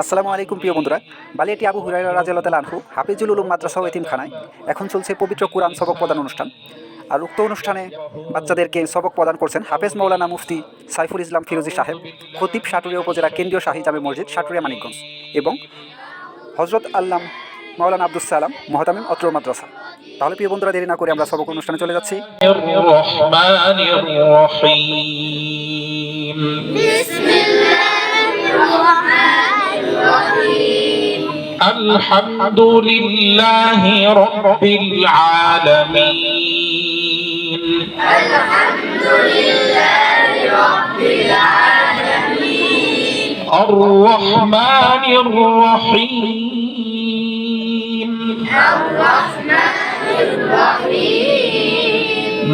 আসসালামু আলাইকুম প্রিয় বন্ধুরা, বালিয়াটি আবু হুরায়রা রাদিয়াল্লাহু তাআলা আনহু হাফিজুল উলুম মাদ্রাসা ও এতিমখানায় এখন চলছে পবিত্র কুরআন সবক প্রদান অনুষ্ঠান। আর উক্ত অনুষ্ঠানে বাচ্চাদেরকে সবক প্রদান করছেন হাফেজ মাওলানা মুফতি সাইফুল ইসলাম ফিরোজী সাহেব, খতিব সাটুরিয়া উপজেলা কেন্দ্রীয় শাহী জামে মসজিদ সাটুরিয়া মানিকগঞ্জ, এবং হজরত আল্লাম মাওলানা আব্দুস সালাম মুহতামিম অত্র মাদ্রাসা। তাহলে প্রিয় বন্ধুরা, দেরি না করে আমরা সবক অনুষ্ঠানে চলে যাচ্ছি। الحمد لله رب العالمين الحمد لله رب العالمين الرحمن الرحيم الرحمن الرحيم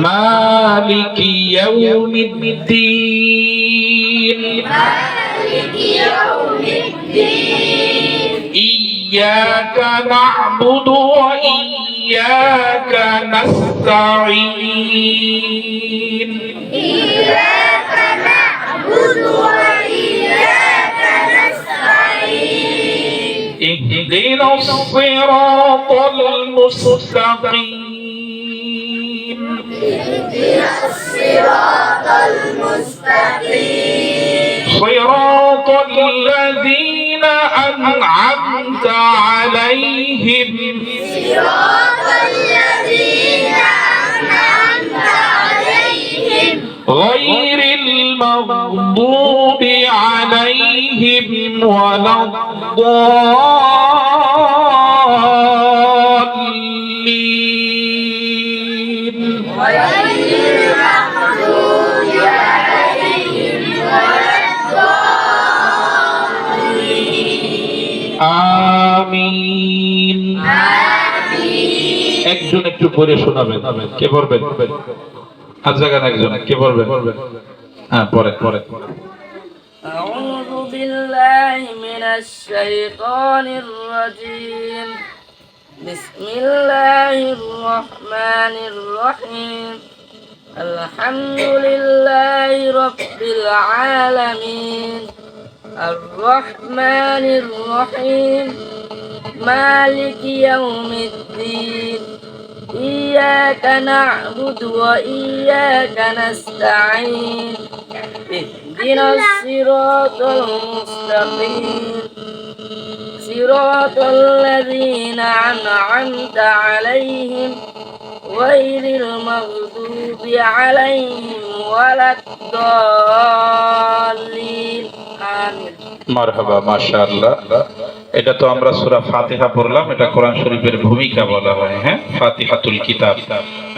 مالك يوم الدين مالك يوم الدين إياك نعبد وإياك نستعين إياك نعبد وإياك نستعين اهدنا الصراط المستقيم اهدنا الصراط المستقيم صراط الذين أنعمت عليهم صراط الذين أنعمت عليهم غير المغضوب عليهم ولا الضالين غير المغضوب عليهم ولا الضالين আমিন। একজন একটু পড়ে শোনাবেন, কে পড়বেন? হাত জাগান, একজন কে পড়বেন? হ্যাঁ, পড়ে। أعوذ بالله من الشيطان الرجيم. بسم الله الرحمن الرحيم. الحمد لله رب العالمين الرحمن الرحيم مالك يوم الدين إياك نعبد وإياك نستعين اهدنا الصراط المستقيم صراط الذين أنعمت عليهم غير المغضوب عليهم ولا الضالين آمين। মারহাবা, মাশাআল্লাহ। এটা তো আমরা সূরা ফাতিহা পড়লাম, এটা কোরআন শরীফের ভূমিকা বলা হয়, হ্যাঁ, ফাতিহাতুল কিতাব।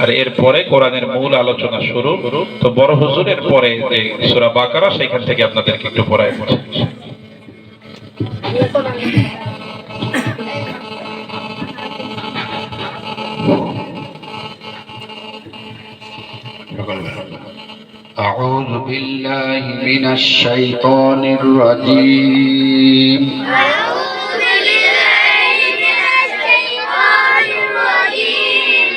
আর এরপরে কোরআনের মূল আলোচনা শুরু। তো বড় হুজুরের পরে যে সূরা বাকারা, সেখান থেকে আপনাদেরকে একটু পড়াই। أعوذ بالله من الشيطان الرجيم أعوذ بالله من الشيطان الرجيم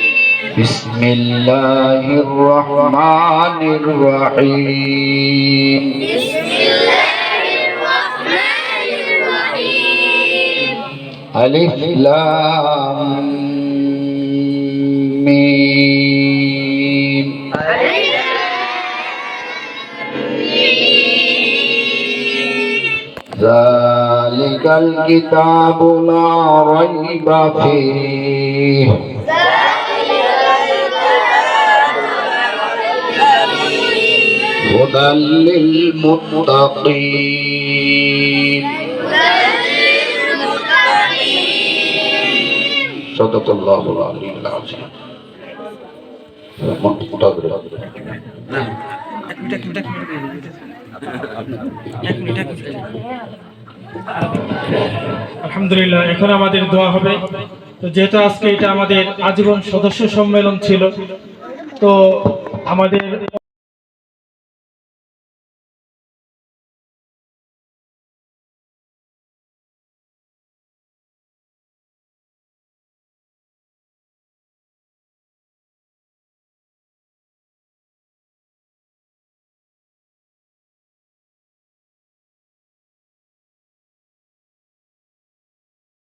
بسم الله الرحمن الرحيم بسم الله الرحمن الرحيم ألف لام ميم ذلك الكتاب لا ريب فيه هدى للمتقين صدق الله العلي العظيم আলহামদুলিল্লাহ। এখন আমাদের দোয়া হবে। তো যেহেতু আজকে এটা আমাদের আজীবন সদস্য সম্মেলন ছিল, তো আমাদের